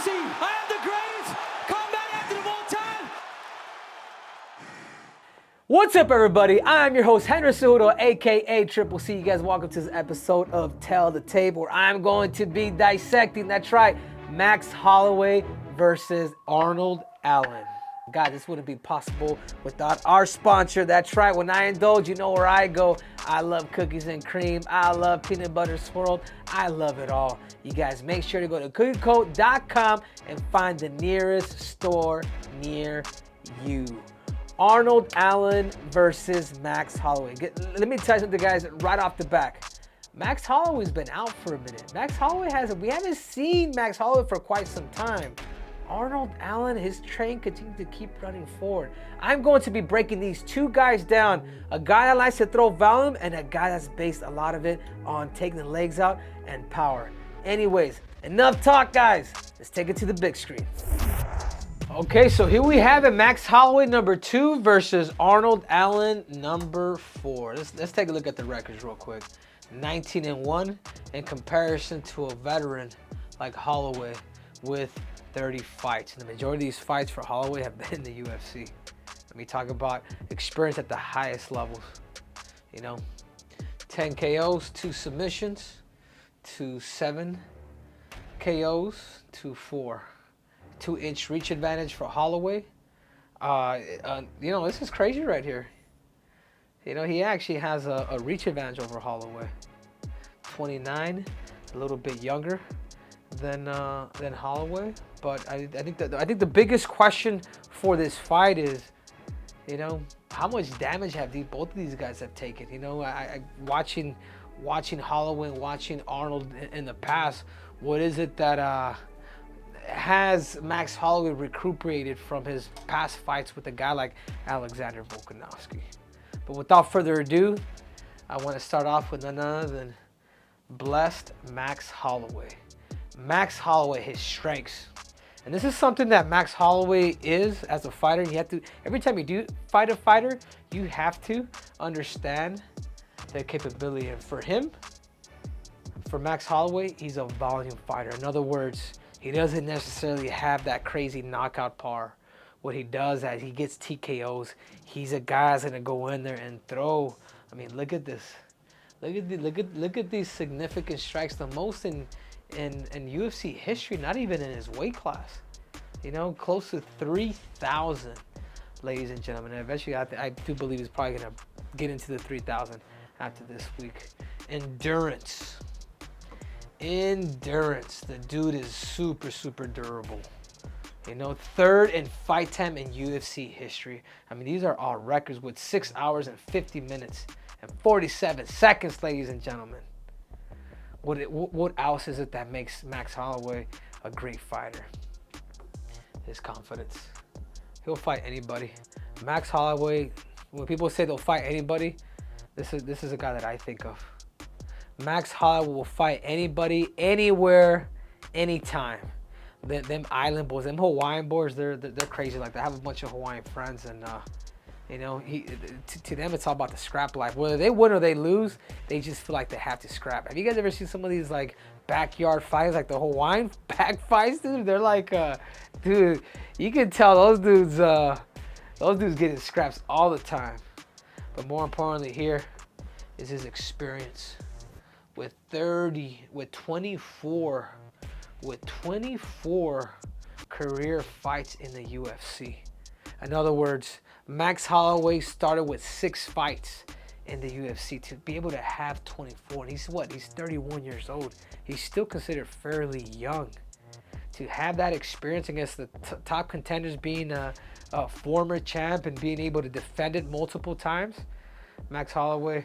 UFC. I am the greatest combat athlete of all time. What's up, everybody? I'm your host, Henry Cejudo, aka Triple C. You guys, welcome to this episode of Tell the Tape, where I'm going to be dissecting, that's right, Max Holloway versus Arnold Allen. Guys, this wouldn't be possible without our sponsor. That's right, when I indulge, you know where I go. I love cookies and cream. I love peanut butter swirled. I love it all. You guys, make sure to go to cookieco.com and find the nearest store near you. Arnold Allen versus Max Holloway. Let me tell you something, guys, right off the back. Max Holloway's been out for a minute. We haven't seen Max Holloway for quite some time. Arnold Allen, his train continues to keep running forward. I'm going to be breaking these two guys down. A guy that likes to throw volume and a guy that's based a lot of it on taking the legs out and power. Anyways, enough talk, guys. Let's take it to the big screen. Okay, so here we have it. Max Holloway number 2 versus Arnold Allen number 4. Let's take a look at the records real quick. 19-1 in comparison to a veteran like Holloway with 30 fights. And the majority of these fights for Holloway have been in the UFC. Let me talk about experience at the highest levels. 10 KOs, 2 submissions, to 7 KOs, to 4. 2-inch reach advantage for Holloway. This is crazy right here. He actually has a reach advantage over Holloway. 29, a little bit younger than Holloway. But I think the biggest question for this fight is, how much damage have both of these guys have taken? Watching Holloway and watching Arnold in the past, what is it that has Max Holloway recuperated from his past fights with a guy like Alexander Volkanovski? But without further ado, I want to start off with none other than blessed Max Holloway. Max Holloway, his strengths. And this is something that Max Holloway is as a fighter. You have to, every time you do fight a fighter, you have to understand their capability. And for Max Holloway, he's a volume fighter. In other words, he doesn't necessarily have that crazy knockout power. What he does is he gets TKOs. He's a guy that's gonna go in there and throw. I mean, look at this. Look at these significant strikes. The most in UFC history, not even in his weight class. Close to 3,000, ladies and gentlemen. And eventually, I do believe he's probably gonna get into the 3,000 after this week. Endurance. The dude is super durable. Third in fight time in UFC history. I mean, these are all records with 6 hours and 50 minutes and 47 seconds, ladies and gentlemen. What else is it that makes Max Holloway a great fighter? His confidence. He'll fight anybody. Max Holloway, when people say they'll fight anybody, this is a guy that I think of. Max Holloway will fight anybody, anywhere, anytime. Them island boys, them Hawaiian boys, they're crazy like that. I have a bunch of Hawaiian friends, and to them it's all about the scrap life. Whether they win or they lose, they just feel like they have to scrap. Have you guys ever seen some of these like backyard fights, like the Hawaiian back fights, dude? They're like, dude, you can tell those dudes getting scraps all the time. But more importantly, here is his experience. With 24 career fights in the UFC. In other words, Max Holloway started with 6 fights in the UFC. To be able to have 24, and he's 31 years old. He's still considered fairly young. To have that experience against the top contenders, being a former champ and being able to defend it multiple times, Max Holloway,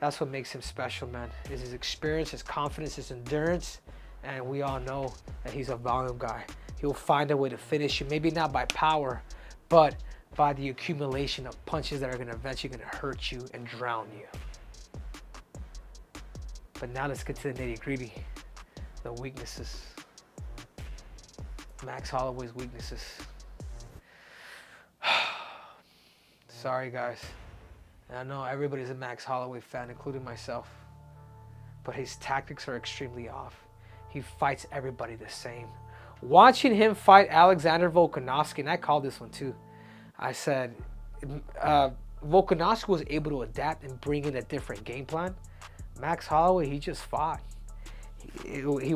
that's what makes him special, man. Is his experience, his confidence, his endurance, and we all know that he's a volume guy. He'll find a way to finish you, maybe not by power, but by the accumulation of punches that are eventually gonna hurt you and drown you. But now let's get to the nitty-gritty, the weaknesses. Max Holloway's weaknesses. Sorry, guys. And I know everybody's a Max Holloway fan, including myself. But his tactics are extremely off. He fights everybody the same. Watching him fight Alexander Volkanovski, and I called this one too. I said, Volkanovski was able to adapt and bring in a different game plan. Max Holloway, he just fought. He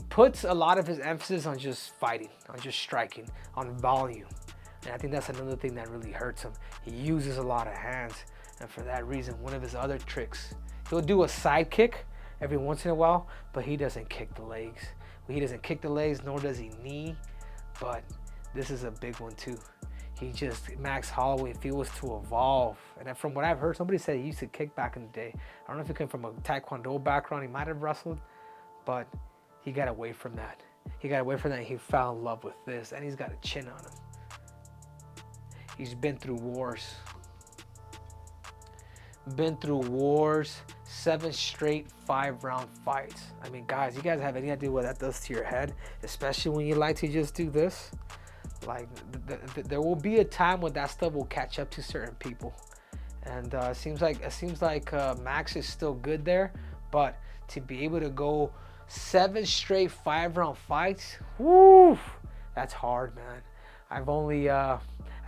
puts a lot of his emphasis on just fighting, on just striking, on volume. And I think that's another thing that really hurts him. He uses a lot of hands. And for that reason, one of his other tricks, he'll do a side kick every once in a while, but he doesn't kick the legs. He doesn't kick the legs, nor does he knee. But this is a big one too. Max Holloway, if he was to evolve, and from what I've heard, somebody said he used to kick back in the day. I don't know if he came from a Taekwondo background, he might have wrestled, but he got away from that. He got away from that and he fell in love with this, and he's got a chin on him. He's been through wars. 7 straight 5-round fights. I mean, guys, you guys have any idea what that does to your head? Especially when you like to just do this. Like, there will be a time when that stuff will catch up to certain people. And it seems like Max is still good there. But to be able to go 7 straight 5-round fights, whoo, that's hard, man. I've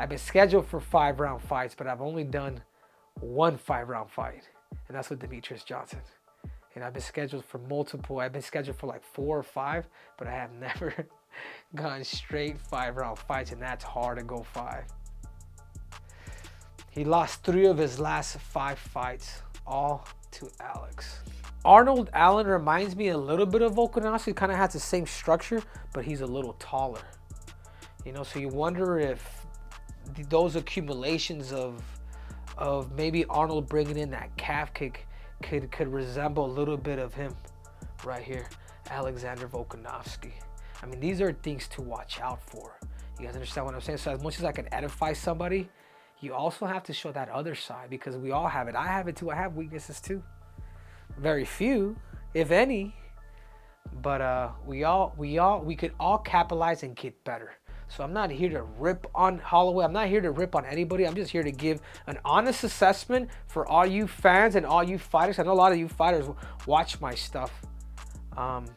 been scheduled for 5-round fights, but I've only done 1 5-round fight, and that's with Demetrius Johnson. And I've been scheduled for multiple. I've been scheduled for like 4 or 5, but I have never gone straight 5-round fights, and that's hard to go 5. He lost 3 of his last 5 fights, all to Alex. Arnold Allen reminds me a little bit of Volkanovski. Kind of has the same structure, but he's a little taller. You know, so you wonder if those accumulations of maybe Arnold bringing in that calf kick could resemble a little bit of him right here, Alexander Volkanovski. I mean, these are things to watch out for. You guys understand what I'm saying? So as much as I can edify somebody, you also have to show that other side, because we all have it. I have it too. I have weaknesses too. Very few, if any, but we could all capitalize and get better. So I'm not here to rip on Holloway. I'm not here to rip on anybody. I'm just here to give an honest assessment for all you fans and all you fighters. I know a lot of you fighters watch my stuff. And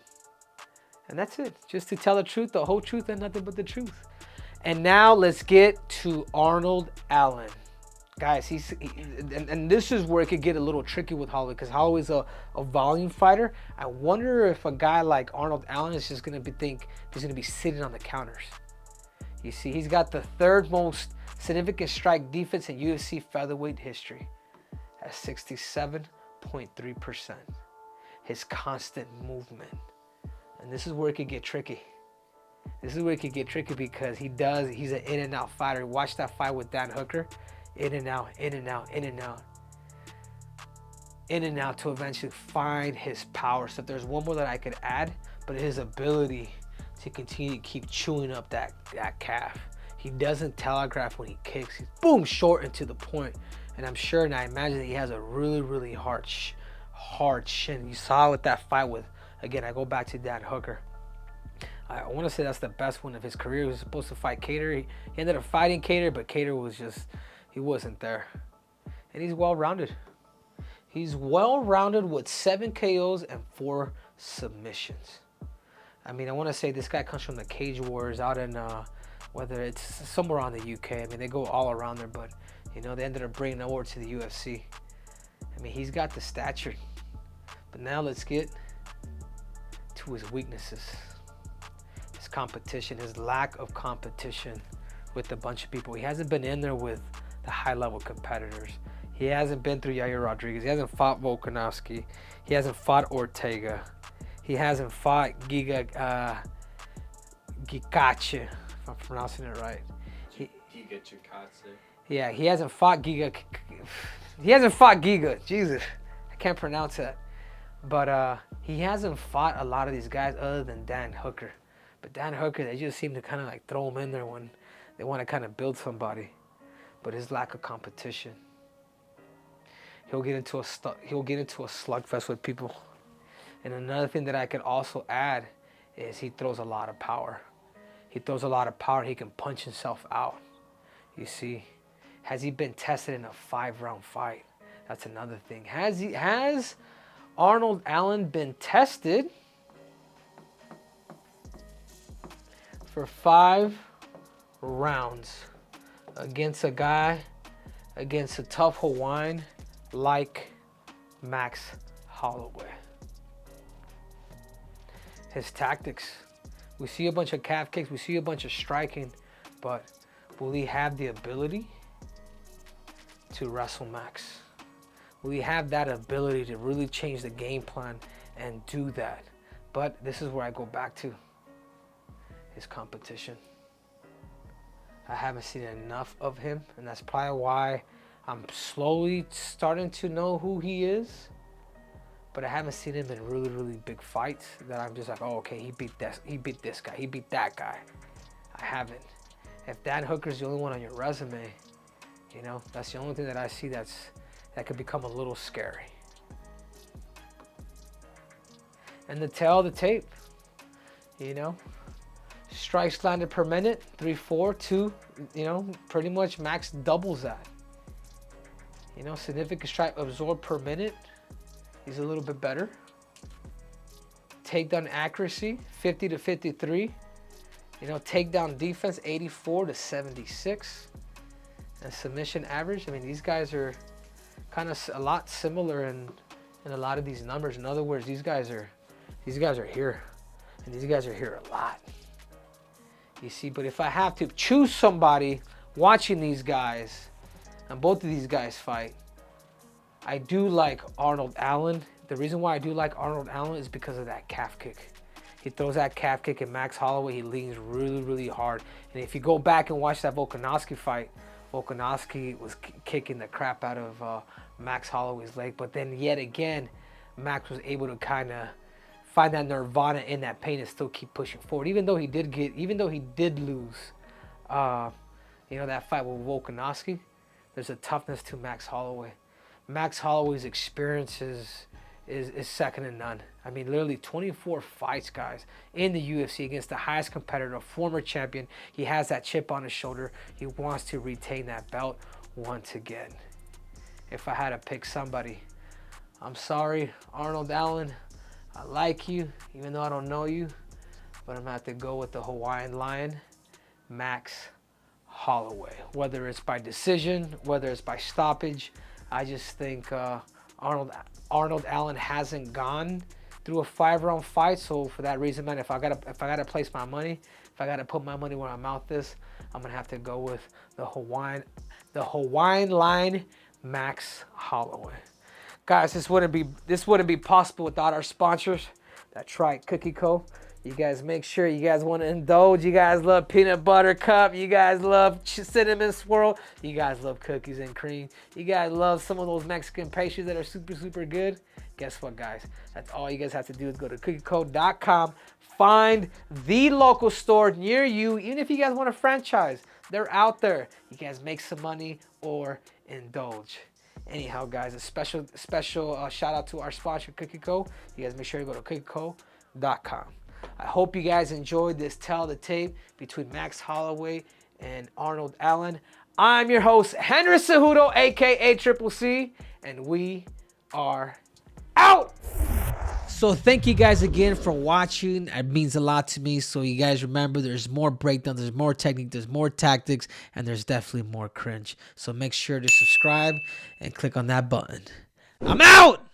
that's it. Just to tell the truth, the whole truth, and nothing but the truth. And now let's get to Arnold Allen. Guys, and this is where it could get a little tricky with Holloway, because Holloway's a volume fighter. I wonder if a guy like Arnold Allen is just going to think he's going to be sitting on the counters. You see, he's got the 3rd most significant strike defense in UFC featherweight history at 67.3%. His constant movement. And this is where it could get tricky. This is where it could get tricky, because he's an in and out fighter. Watch that fight with Dan Hooker. In and out, in and out, in and out. In and out to eventually find his power. So if there's one more that I could add, but his ability to continue to keep chewing up that calf. He doesn't telegraph when he kicks. He's boom, short and to the point. And I'm sure, and I imagine that he has a really, really hard shin. You saw with that fight with, again, I go back to Dan Hooker. I want to say that's the best one of his career. He was supposed to fight Cater. He ended up fighting Cater, but Cater was just, he wasn't there. And he's well-rounded. He's well-rounded with 7 KOs and 4 submissions. I mean, I want to say this guy comes from the Cage Wars out in, whether it's somewhere on the UK. I mean, they go all around there, but, you know, they ended up bringing him over to the UFC. I mean, he's got the stature. But now let's get to his weaknesses. His competition, his lack of competition with a bunch of people. He hasn't been in there with the high-level competitors. He hasn't been through Yair Rodriguez. He hasn't fought Volkanovski. He hasn't fought Ortega. He hasn't fought Giga Chikadze, if I'm pronouncing it right. Giga Chikadze. Yeah, he hasn't fought Giga. He hasn't fought Giga. Jesus, I can't pronounce that. But he hasn't fought a lot of these guys other than Dan Hooker. But Dan Hooker, they just seem to kind of like throw him in there when they want to kind of build somebody. But his lack of competition. He'll get into a slugfest with people. And another thing that I could also add is he throws a lot of power. He throws a lot of power. He can punch himself out. You see, has he been tested in a 5-round fight? That's another thing. Has Arnold Allen been tested for 5 rounds against a guy, against a tough Hawaiian like Max Holloway. His tactics. We see a bunch of calf kicks. We see a bunch of striking. But will he have the ability to wrestle Max? Will he have that ability to really change the game plan and do that? But this is where I go back to his competition. I haven't seen enough of him, and that's probably why I'm slowly starting to know who he is. But I haven't seen him in really, really big fights that I'm just like, oh, okay, he beat this guy, he beat that guy. I haven't. If Dan Hooker's the only one on your resume, you know, that's the only thing that I see that could become a little scary. And the tail of the tape, you know, strikes landed per minute, 3-4, 2, you know, pretty much Max doubles that. You know, significant strike absorbed per minute. He's a little bit better. Takedown accuracy, 50 to 53. You know, takedown defense, 84 to 76. And submission average, I mean, these guys are kind of a lot similar in a lot of these numbers. In other words, these guys are here, and these guys are here a lot. You see, but if I have to choose somebody watching these guys, and both of these guys fight, I do like Arnold Allen. The reason why I do like Arnold Allen is because of that calf kick. He throws that calf kick, and Max Holloway, he leans really, really hard. And if you go back and watch that Volkanovski fight, Volkanovski was kicking the crap out of Max Holloway's leg. But then yet again, Max was able to kind of find that nirvana in that pain and still keep pushing forward. Even though he did lose, you know, that fight with Volkanovski, there's a toughness to Max Holloway. Max Holloway's experience is second to none. I mean, literally 24 fights, guys, in the UFC against the highest competitor, former champion. He has that chip on his shoulder. He wants to retain that belt once again. If I had to pick somebody, I'm sorry, Arnold Allen, I like you, even though I don't know you, but I'm going to have to go with the Hawaiian Lion, Max Holloway. Whether it's by decision, whether it's by stoppage, I just think Arnold Allen hasn't gone through a 5-round fight, so for that reason, man, if I gotta place my money, if I gotta put my money where my mouth is, I'm gonna have to go with the Hawaiian Lion, Max Holloway. Guys, this wouldn't be possible without our sponsors, that's right, Cookie Co. You guys make sure you guys want to indulge. You guys love peanut butter cup. You guys love cinnamon swirl. You guys love cookies and cream. You guys love some of those Mexican pastries that are super, super good. Guess what, guys? That's all you guys have to do is go to cookieco.com. Find the local store near you. Even if you guys want a franchise, they're out there. You guys make some money or indulge. Anyhow, guys, a special shout out to our sponsor, Cookie Co. You guys make sure you go to cookieco.com. I hope you guys enjoyed this tell the tape between Max Holloway and Arnold Allen. I'm your host, Henry Cejudo, aka Triple C, and we are out. So thank you guys again for watching. It means a lot to me. So you guys remember, there's more breakdowns, there's more technique, there's more tactics, and there's definitely more cringe. So make sure to subscribe and click on that button. I'm out.